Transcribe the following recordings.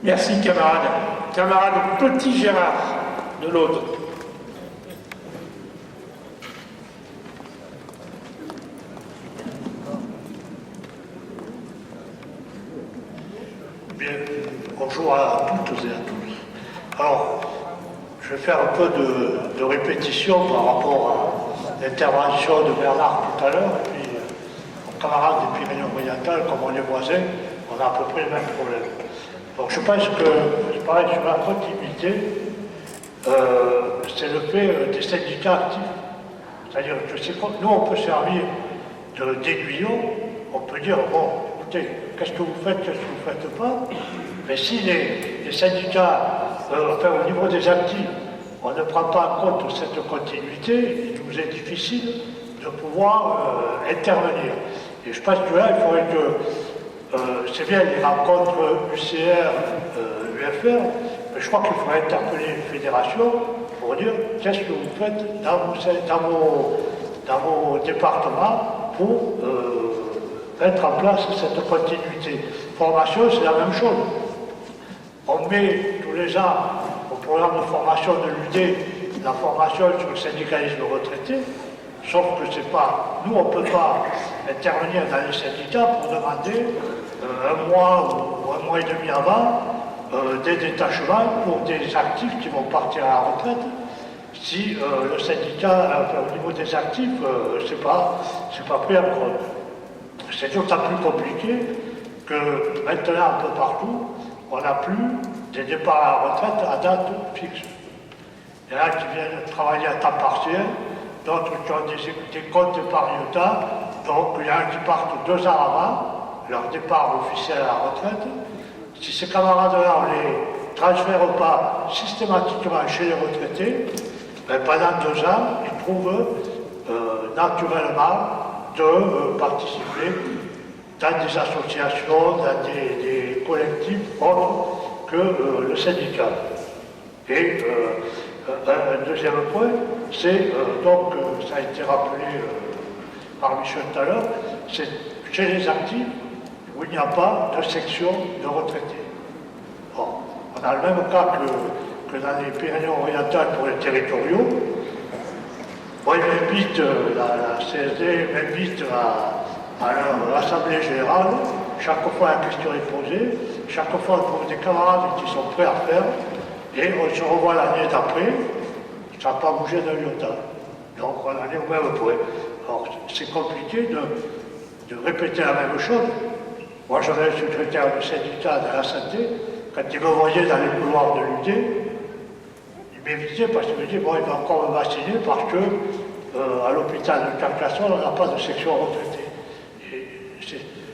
Merci, camarade. Camarade Petit Gérard de l'Aude. Bien, bonjour à toutes et à tous. Alors, je vais faire un peu de répétition par rapport à l'intervention de Bernard tout à l'heure, et puis mon camarade des Pyrénées-Orientales, comme on est voisins, on a à peu près le même problème. Donc je pense que, c'est pareil, sur la continuité, c'est le fait des syndicats actifs. C'est-à-dire que nous, on peut servir d'aiguillon, on peut dire, bon, écoutez, qu'est-ce que vous faites, qu'est-ce que vous ne faites pas? Mais si les syndicats, enfin au niveau des actifs, on ne prend pas en compte cette continuité, il nous est difficile de pouvoir intervenir. Et je pense que là, il faudrait que, c'est bien les rencontres UCR, UFR, mais je crois qu'il faudrait interpeller les fédérations pour dire qu'est-ce que vous faites dans vos départements pour mettre en place cette continuité. Formation, c'est la même chose. On met tous les ans au programme de formation de l'UD la formation sur le syndicalisme retraité, sauf que c'est pas, nous on ne peut pas intervenir dans les syndicats pour demander un mois ou un mois et demi avant des détachements pour des actifs qui vont partir à la retraite. Si le syndicat, au niveau des actifs, c'est pas pris en compte. C'est d'autant plus compliqué que maintenant, un peu partout, on n'a plus des départs à la retraite à date fixe. Il y en a qui viennent travailler à temps partiel, d'autres qui ont des comptes épargne-temps, donc il y en a qui partent 2 ans avant leur départ officiel à la retraite. Si ces camarades-là, on ne les transfère pas systématiquement chez les retraités, ben pendant 2 ans, ils trouvent naturellement de participer dans des associations, dans des collectifs autres que le syndicat. Et un deuxième point, c'est, donc, ça a été rappelé par Michel tout à l'heure, c'est chez les actifs où il n'y a pas de section de retraités. Bon, on a le même cas que dans les Pyrénées-Orientales pour les territoriaux. Bon, ils m'invitent, la CSD m'invite à leur assemblée générale. Chaque fois la question est posée, chaque fois on trouve des camarades qui sont prêts à faire, et on se revoit l'année d'après, ça n'a pas bougé d'un iota. Donc on en est au même point. Alors c'est compliqué de répéter la même chose. Moi j'avais un secrétaire du syndicat de la santé, quand il me voyait dans les couloirs de l'UD, il m'évitait parce qu'il me disait, bon, il va encore me vacciner parce que à l'hôpital de Carcassonne, on n'a pas de section retraitée.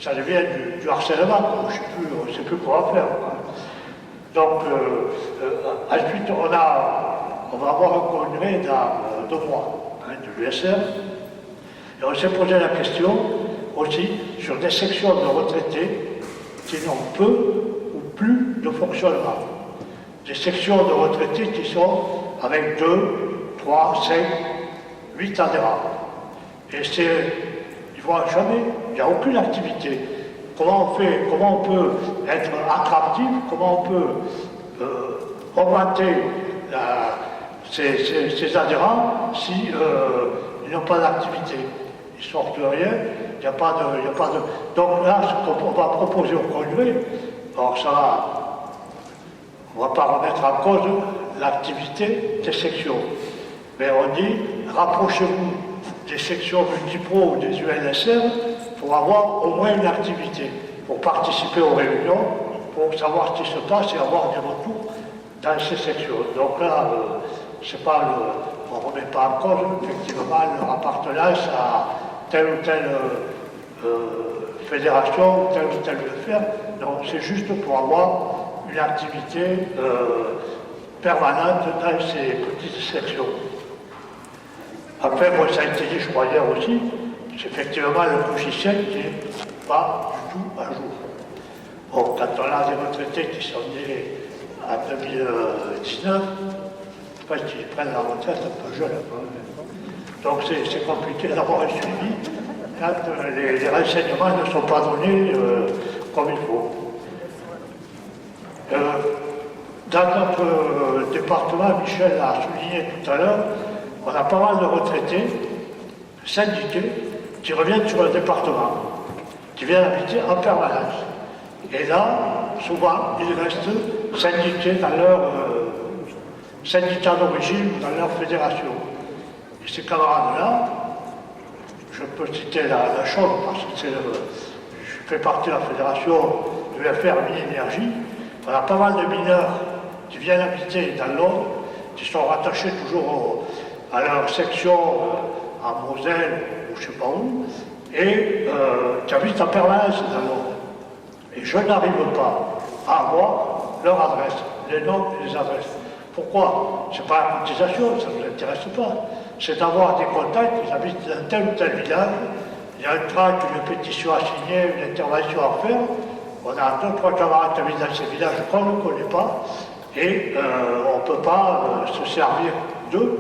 Ça devient du harcèlement, quoi. On ne sait plus quoi faire. Quoi. Donc, ensuite, on va avoir un congrès dans 2 mois de l'USR. Et on s'est posé la question aussi sur des sections de retraités qui n'ont peu ou plus de fonctionnement. Des sections de retraités qui sont avec 2, 3, 5, 8 adhérents. Et ils ne voient jamais, il n'y a aucune activité. Comment on peut être attractif, comment on peut augmenter ces adhérents si ils n'ont pas d'activité. Ils ne sortent de rien, il n'y a pas de... Donc là, ce qu'on va proposer au congrès, alors ça va, on ne va pas remettre en cause l'activité des sections. Mais on dit, rapprochez-vous des sections multipro ou des UNSR pour avoir au moins une activité, pour participer aux réunions, pour savoir ce qui se passe et avoir des retours dans ces sections. Donc là, on ne remet pas en cause effectivement leur appartenance à telle ou telle fédération, telle ou telle affaire. Donc c'est juste pour avoir une activité permanente dans ces petites sections. Après, moi, ça a été dit, je crois, hier aussi, c'est effectivement le logiciel qui n'est pas du tout à jour. Bon, quand on a des retraités qui sont nés en 2019, je pense qu'ils prennent la retraite un peu jeune. Donc c'est compliqué d'avoir un suivi quand les renseignements ne sont pas donnés comme il faut. Dans notre département, Michel l'a souligné tout à l'heure, on a pas mal de retraités, syndiqués, qui reviennent sur le département, qui viennent habiter en permanence. Et là, souvent, ils restent syndiqués dans leur syndicat d'origine ou dans leur fédération. Et ces camarades-là, je peux citer la chose parce que je fais partie de la fédération de l'UFR Mine-Énergie. On a pas mal de mineurs qui viennent habiter dans l'Aude, qui sont rattachés toujours à leur section à Moselle ou je ne sais pas où, et qui habitent en permanence dans l'Aude. Et je n'arrive pas à avoir leur adresse, les noms et les adresses. Pourquoi? Ce n'est pas la cotisation, ça ne nous intéresse pas. C'est d'avoir des contacts, ils habitent dans tel ou tel village, il y a un tract, une pétition à signer, une intervention à faire. On a 2-3 camarades qui habitent dans ces villages qu'on ne connaît pas, et on ne peut pas se servir d'eux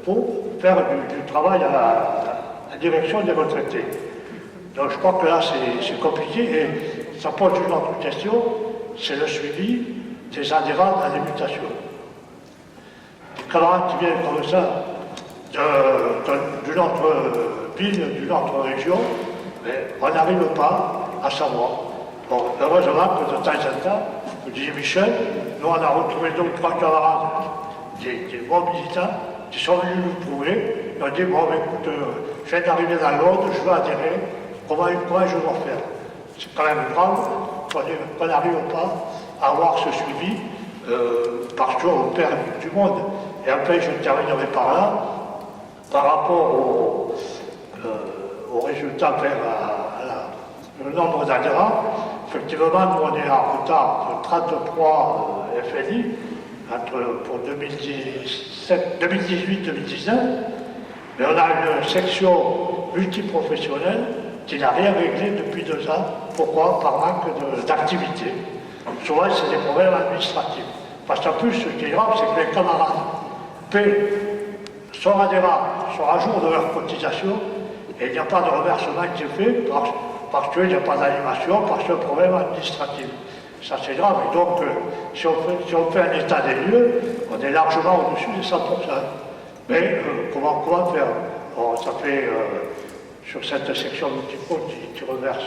pour faire du travail à la direction des retraités. Donc je crois que là c'est compliqué, et ça pose une autre question, c'est le suivi des adhérents à l'immutation. Des camarades qui viennent comme ça d'une autre ville, d'une autre région, mais on n'arrive pas à savoir. Bon, heureusement que de temps en temps, vous disiez Michel, nous on a retrouvé 2 ou 3 camarades, des bons militants, qui sont venus nous prouver, ils ont dit, bon, écoute, je viens d'arriver dans l'Aude, je veux adhérer, comment je vais faire? C'est quand même grave qu'on n'arrive pas à avoir ce suivi parce qu'on perd du monde. Et après, je terminerai par là, par rapport aux résultats vers le nombre d'adhérents. Effectivement, nous on est en retard de 33 FNI pour 2018-2019, mais on a une section multiprofessionnelle qui n'a rien réglé depuis 2 ans. Pourquoi? Par manque d'activité. Souvent, c'est des problèmes administratifs. Parce qu'en plus, ce qui est grave, c'est que les camarades paient son adhérent, sont à jour de leur cotisation, et il n'y a pas de reversement qui est fait parce qu'il n'y a pas d'animation, parce qu'il y a un problème administratif. Ça, c'est grave. Et donc, si on fait un état des lieux, on est largement au-dessus des 100%. Mais comment faire? Bon, ça fait, sur cette section multipro qui reverse,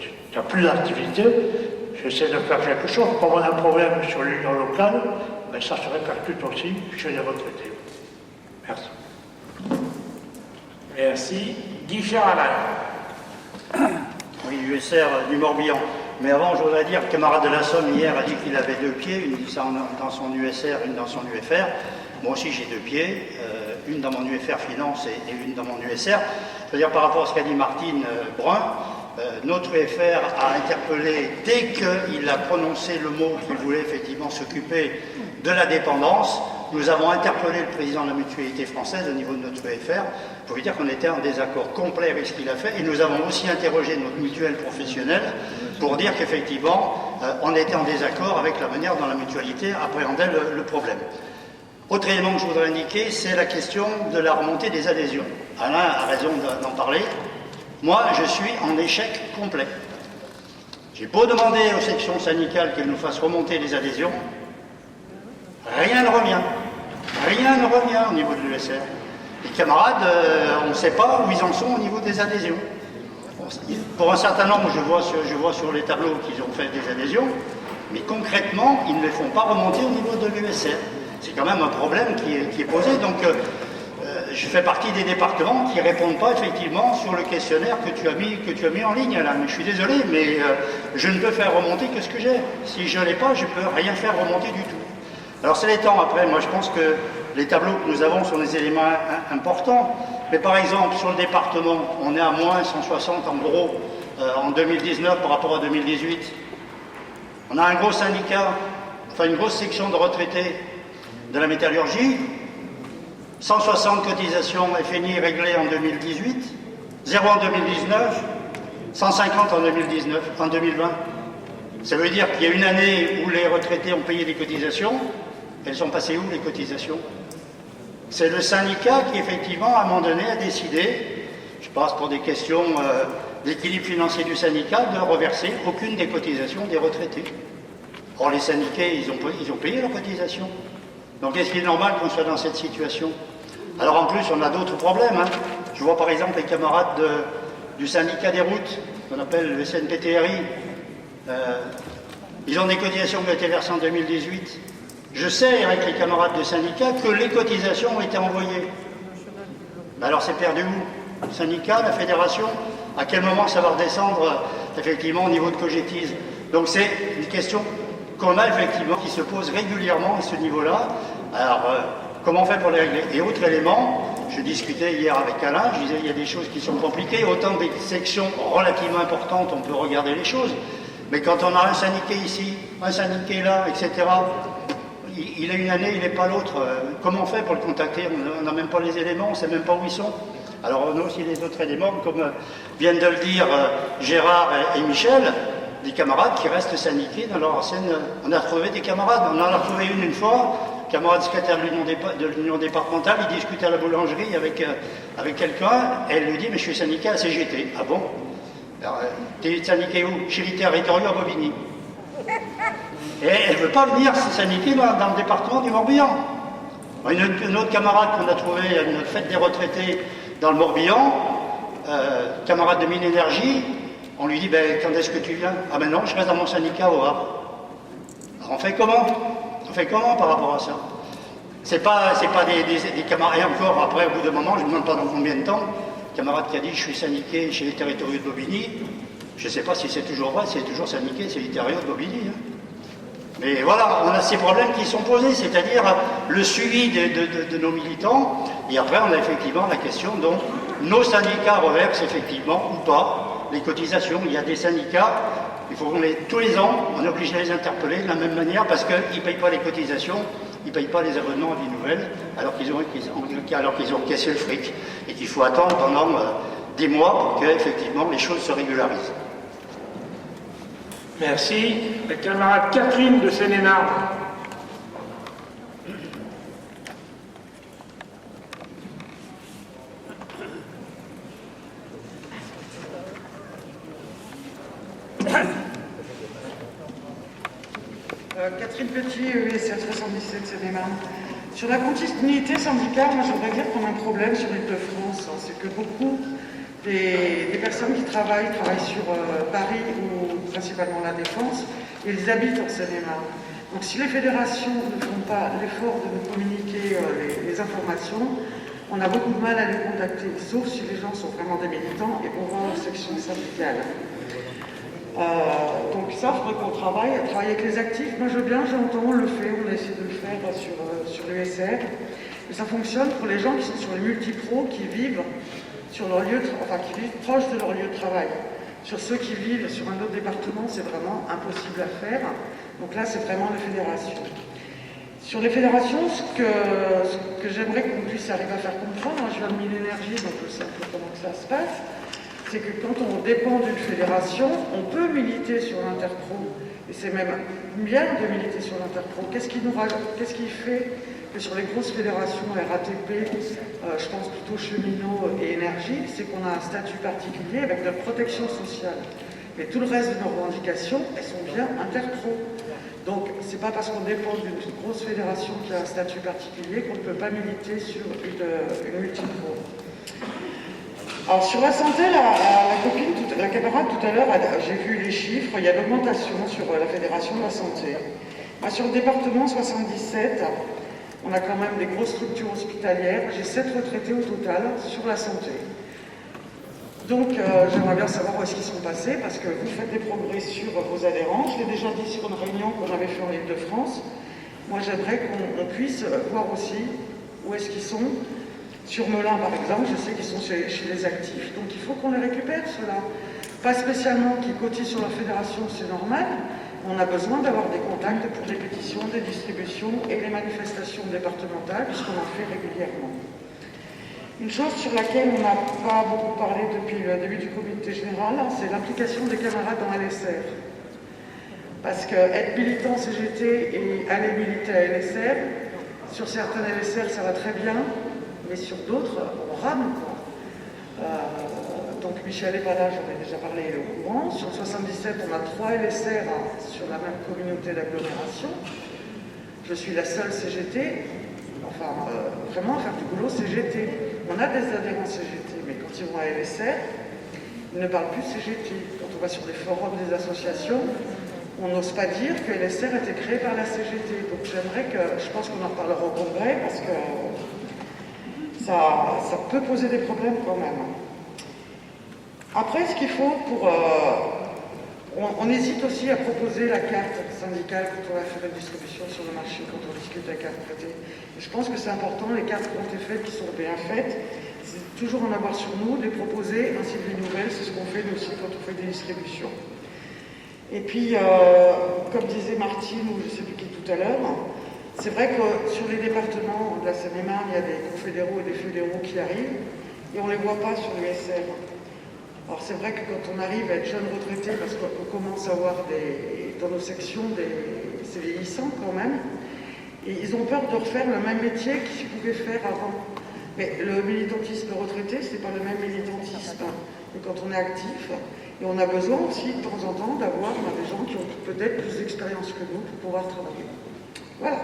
qui n'a plus d'activité, j'essaie de faire quelque chose. Comme on a un problème sur l'union locale, ben, ça se répercute aussi chez les retraités. Merci. Merci. Guichard Alain. Oui, USR du Morbihan. Mais avant, je voudrais dire, le camarade de la Somme hier a dit qu'il avait 2 pieds, une dit ça dans son USR, une dans son UFR. Moi aussi j'ai 2 pieds, une dans mon UFR Finance et une dans mon USR. Je veux dire, par rapport à ce qu'a dit Martine Brun, notre UFR a interpellé, dès qu'il a prononcé le mot qu'il voulait effectivement s'occuper de la dépendance, nous avons interpellé le président de la mutualité française au niveau de notre UFR pour lui dire qu'on était en désaccord complet avec ce qu'il a fait, et nous avons aussi interrogé notre mutuelle professionnelle pour dire qu'effectivement on était en désaccord avec la manière dont la mutualité appréhendait le problème. Autre élément que je voudrais indiquer, c'est la question de la remontée des adhésions. Alain a raison d'en parler. Moi, je suis en échec complet. J'ai beau demander aux sections syndicales qu'elles nous fassent remonter les adhésions, rien ne revient. Rien ne revient au niveau de l'USR. Les camarades, on ne sait pas où ils en sont au niveau des adhésions. Pour un certain nombre, je vois sur les tableaux qu'ils ont fait des adhésions, mais concrètement, ils ne les font pas remonter au niveau de l'USR. C'est quand même un problème qui est posé. Donc, je fais partie des départements qui ne répondent pas effectivement sur le questionnaire que tu as mis en ligne, Alain. Mais je suis désolé, mais je ne peux faire remonter que ce que j'ai. Si je ne l'ai pas, je ne peux rien faire remonter du tout. Alors, c'est les temps après. Moi, je pense que les tableaux que nous avons sont des éléments importants. Mais par exemple, sur le département, on est à moins 160 en gros en 2019 par rapport à 2018. On a un gros syndicat, enfin une grosse section de retraités de la métallurgie, 160 cotisations FNI réglées en 2018, 0 en 2019, 150 en 2020. Ça veut dire qu'il y a une année où les retraités ont payé des cotisations. Elles sont passées où les cotisations? C'est le syndicat qui effectivement à un moment donné a décidé, je pense pour des questions d'équilibre financier du syndicat, de reverser aucune des cotisations des retraités. Or, les syndiqués, ils ont payé leurs cotisations. Donc, est-ce qu'il est normal qu'on soit dans cette situation? Alors, en plus, on a d'autres problèmes. Hein. Je vois par exemple les camarades du syndicat des routes, qu'on appelle le SNPTRI. Ils ont des cotisations qui ont été versées en 2018. Je sais, avec les camarades de syndicat, que les cotisations ont été envoyées. Mais alors, c'est perdu où? Le syndicat, la fédération? À quel moment ça va redescendre, effectivement, au niveau de Cogetis? Donc, c'est une question qu'on a, effectivement, qui se pose régulièrement à ce niveau-là. Alors, comment on fait pour les régler? Et autre élément, je discutais hier avec Alain, je disais, il y a des choses qui sont compliquées. Autant des sections relativement importantes, on peut regarder les choses. Mais quand on a un syndiqué ici, un syndiqué là, etc., il est une année, il n'est pas l'autre. Comment on fait pour le contacter? On n'a même pas les éléments, on ne sait même pas où ils sont. Alors on a aussi les autres éléments, comme viennent de le dire Gérard et Michel, des camarades qui restent syndiqués dans leur ancienne... On a trouvé des camarades, on en a retrouvé une fois, camarade secrétaire de l'union départementale, il discutait à la boulangerie avec quelqu'un, et elle lui dit, mais je suis syndiqué à CGT. Ah bon? T'es syndiqué où? Chez les territoriaux à Bobigny. Et elle ne veut pas venir se syndiquer dans le département du Morbihan. Une autre camarade qu'on a trouvée à une fête des retraités dans le Morbihan, camarade de Mine Énergie, on lui dit, ben, quand est-ce que tu viens? Ah ben non, je reste dans mon syndicat au Havre. Alors on fait comment? On fait comment par rapport à ça? C'est pas des camarades, et encore après, au bout d'un moment, je ne me demande pas dans combien de temps, camarade qui a dit, je suis syndiqué chez les territoriaux de Bobigny, je ne sais pas si c'est toujours vrai, si c'est toujours syndiqué, c'est les territoriaux de Bobigny. Hein. Mais voilà, on a ces problèmes qui sont posés, c'est-à-dire le suivi de nos militants, et après on a effectivement la question dont nos syndicats reversent effectivement ou pas les cotisations. Il y a des syndicats, il faut qu'on les, tous les ans, on est obligé de les interpeller de la même manière parce qu'ils ne payent pas les cotisations, ils ne payent pas les abonnements à vie nouvelle, alors qu'ils ont caissé le fric, et qu'il faut attendre pendant des mois pour que effectivement les choses se régularisent. Merci. La camarade Catherine de Seine-et-Marne. Catherine Petit, ESR 77 Seine-et-Marne. Sur la continuité syndicale, moi je voudrais dire qu'on a un problème sur l'Île-de-France. C'est que beaucoup des personnes qui travaillent sur Paris ou principalement la Défense, ils habitent en Seine-et-Marne. Donc si les fédérations ne font pas l'effort de nous communiquer les informations, on a beaucoup de mal à les contacter, sauf si les gens sont vraiment des militants et vont voir leur section syndicale. Donc ça, il faudrait qu'on travaille avec les actifs. Moi je veux bien, j'entends, on le fait, on a essayé de le faire sur l'ESR. Mais ça fonctionne pour les gens qui sont sur les multipros, qui vivent sur leur lieu, qui vivent proche de leur lieu de travail. Sur ceux qui vivent sur un autre département, c'est vraiment impossible à faire. Donc là, c'est vraiment les fédérations. Sur les fédérations, ce que j'aimerais qu'on puisse arriver à faire comprendre, moi je viens de Mine Énergie, donc je sais un peu comment ça se passe, c'est que quand on dépend d'une fédération, on peut militer sur l'Interpro. Et c'est même bien de militer sur l'Interpro. Qu'est-ce qui fait que sur les grosses fédérations, RATP, je pense plutôt cheminots et énergie, c'est qu'on a un statut particulier avec notre protection sociale. Mais tout le reste de nos revendications, elles sont bien Interpro. Donc, c'est pas parce qu'on dépend d'une grosse fédération qui a un statut particulier qu'on ne peut pas militer sur une multipro. Alors, sur la santé, la camarade tout à l'heure, j'ai vu les chiffres, il y a l'augmentation sur la fédération de la santé. Sur le département 77, on a quand même des grosses structures hospitalières. J'ai 7 retraités au total sur la santé. Donc, j'aimerais bien savoir où est-ce qu'ils sont passés, parce que vous faites des progrès sur vos adhérents. Je l'ai déjà dit sur une réunion qu'on avait fait en Île-de-France. Moi, j'aimerais qu'on puisse voir aussi où est-ce qu'ils sont. Sur Melun, par exemple, je sais qu'ils sont chez les actifs. Donc, il faut qu'on les récupère, ceux-là. Pas spécialement qu'ils cotisent sur la fédération, c'est normal. On a besoin d'avoir des contacts pour les pétitions, des distributions et les manifestations départementales, puisqu'on en fait régulièrement. Une chose sur laquelle on n'a pas beaucoup parlé depuis le début du comité général, c'est l'implication des camarades dans LSR. Parce qu'être militant CGT et aller militer à LSR, sur certains LSR ça va très bien, mais sur d'autres on rame. Donc Michel n'est pas là, j'en ai déjà parlé, il est au courant. Sur le 77, on a 3 LSR sur la même communauté d'agglomération. Je suis la seule CGT, enfin vraiment à faire du boulot CGT. On a des adhérents CGT, mais quand ils vont à LSR, ils ne parlent plus CGT. Quand on va sur les forums des associations, on n'ose pas dire que LSR a été créé par la CGT. Donc j'aimerais je pense qu'on en reparlera au congrès, parce que ça peut poser des problèmes quand même. Après, ce qu'il faut pour... on hésite aussi à proposer la carte syndicale quand on va faire une distribution sur le marché, quand on discute avec un retraité. Et je pense que c'est important, les cartes qui ont été faites, qui sont bien faites, c'est toujours en avoir sur nous, de les proposer, ainsi que les nouvelles, c'est ce qu'on fait nous aussi quand on fait des distributions. Et puis, comme disait Martine, ou je ne sais plus qui tout à l'heure, c'est vrai que sur les départements de la Seine-et-Marne, il y a des confédéraux et des fédéraux qui arrivent, et on ne les voit pas sur l'USR. Alors c'est vrai que quand on arrive à être jeune retraité, parce qu'on commence à voir dans nos sections c'est vieillissant quand même, et ils ont peur de refaire le même métier qu'ils pouvaient faire avant. Mais le militantisme retraité, c'est pas le même militantisme que quand on est actif, et on a besoin aussi de temps en temps d'avoir des gens qui ont peut-être plus d'expérience que nous pour pouvoir travailler. Voilà.